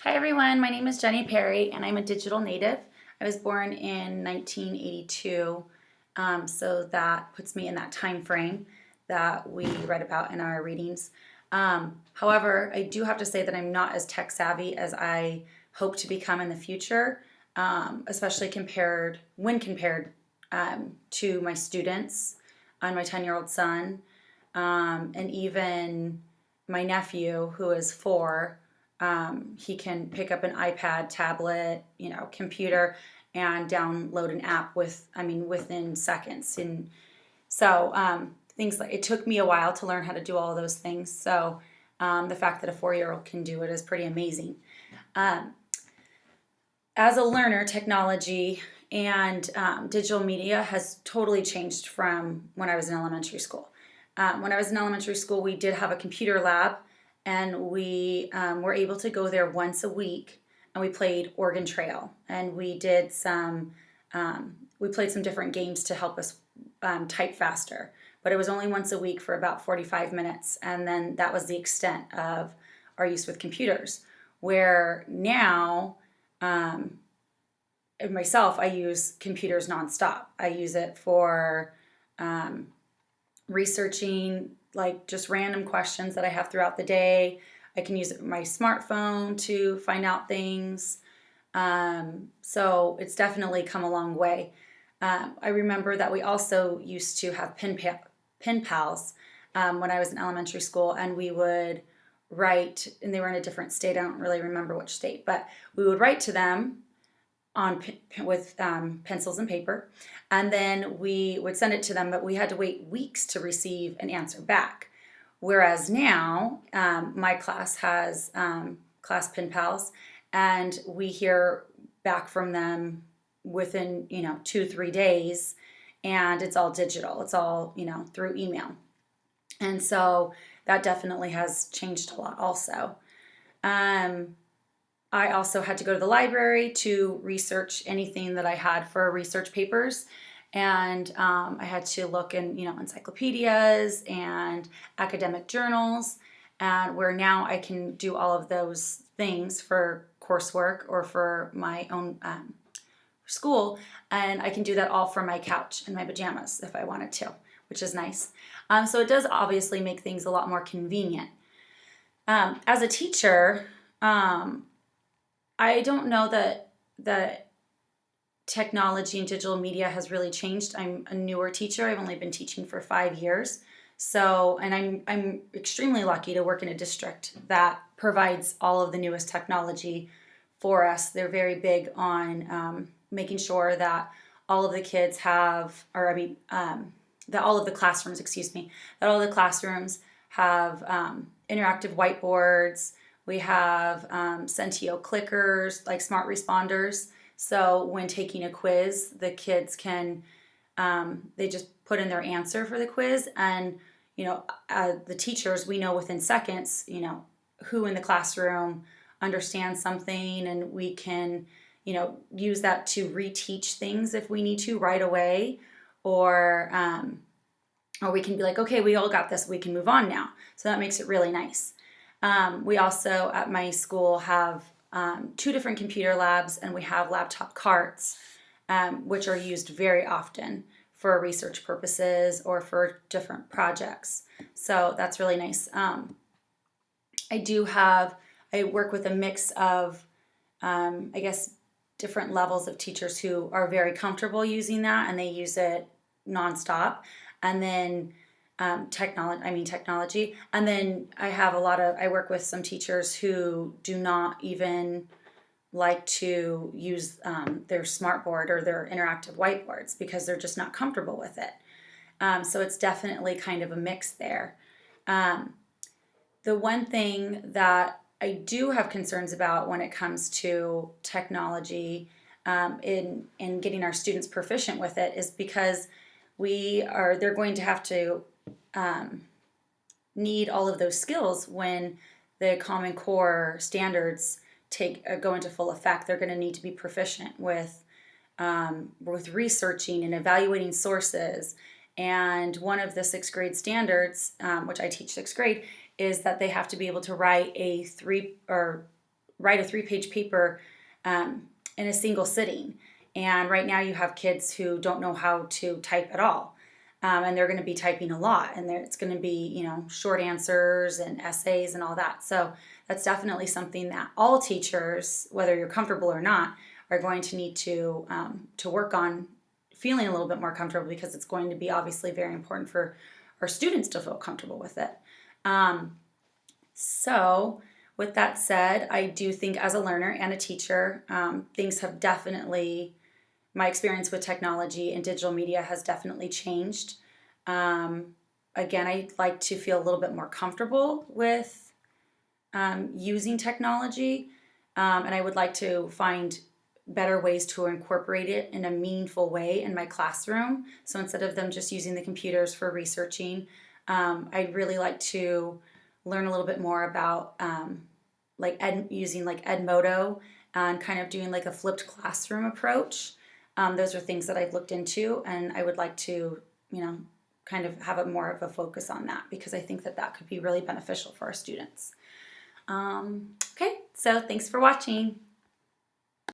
Hi everyone, my name is Jenny Perry and I'm a digital native. I was born in 1982, so that puts me in that time frame that we read about in our readings. However, I do have to say that I'm not as tech savvy as I hope to become in the future, especially when compared to my students and my 10-year-old son, and even my nephew who is 4. He can pick up an iPad, tablet, computer, and download an app within seconds. And so things like it took me a while to learn how to do all of those things. So the fact that a 4-year-old can do it is pretty amazing. Um, as a learner, technology and digital media has totally changed from when I was in elementary school. When I was in elementary school, we did have a computer lab, and we were able to go there once a week, and we played Oregon Trail, and we played some different games to help us type faster. But it was only once a week for about 45 minutes, and then that was the extent of our use with computers. Where now, um, myself, I use computers nonstop. I use it for um, researching like just random questions that I have throughout the day. I can use my smartphone to find out things. So it's definitely come a long way. I remember that we also used to have pen pals when I was in elementary school, and we would write, and they were in a different state. I don't really remember which state, but we would write to them with pencils and paper, and then we would send it to them, but we had to wait weeks to receive an answer back. Whereas now, my class has class pen pals, and we hear back from them within 2-3 days, and it's all digital. It's all through email, and so that definitely has changed a lot. Also, I also had to go to the library to research anything that I had for research papers. And I had to look in, encyclopedias and academic journals, and where now I can do all of those things for coursework or for my own school, and I can do that all from my couch in my pajamas if I wanted to, which is nice. So it does obviously make things a lot more convenient. As a teacher, I don't know that technology and digital media has really changed. I'm a newer teacher. I've only been teaching for 5 years. So, and I'm extremely lucky to work in a district that provides all of the newest technology for us. They're very big on making sure that all of the kids have, that all of the classrooms, excuse me, that all the classrooms have interactive whiteboards. We have Sentio clickers, like smart responders. So when taking a quiz, the kids can, they just put in their answer for the quiz. And, the teachers, we know within seconds, who in the classroom understands something, and we can, use that to reteach things if we need to right away. Or we can be like, okay, we all got this, we can move on now. So that makes it really nice. We also, at my school, have 2 different computer labs, and we have laptop carts, which are used very often for research purposes or for different projects. So that's really nice. I work with a mix of, I guess, different levels of teachers who are very comfortable using that, and they use it nonstop. And then technology. And then I work with some teachers who do not even like to use their smartboard or their interactive whiteboards because they're just not comfortable with it. So it's definitely kind of a mix there. The one thing that I do have concerns about when it comes to technology, in getting our students proficient with it, is because they're going to have to need all of those skills when the Common Core standards go into full effect. They're going to need to be proficient with researching and evaluating sources. And one of the 6th grade standards, which I teach 6th grade, is that they have to be able to write a write a 3-page paper in a single sitting. And right now you have kids who don't know how to type at all. And they're going to be typing a lot, and it's going to be, you know, short answers and essays and all that. So that's definitely something that all teachers, whether you're comfortable or not, are going to need to work on feeling a little bit more comfortable, because it's going to be obviously very important for our students to feel comfortable with it. So with that said, I do think as a learner and a teacher, things have definitely, my experience with technology and digital media has definitely changed. Again, I'd like to feel a little bit more comfortable with using technology, and I would like to find better ways to incorporate it in a meaningful way in my classroom. So instead of them just using the computers for researching, I'd really like to learn a little bit more about using like Edmodo and kind of doing like a flipped classroom approach. Those are things that I've looked into, and I would like to, you know, kind of have more of a focus on that, because I think that that could be really beneficial for our students. Okay, so thanks for watching.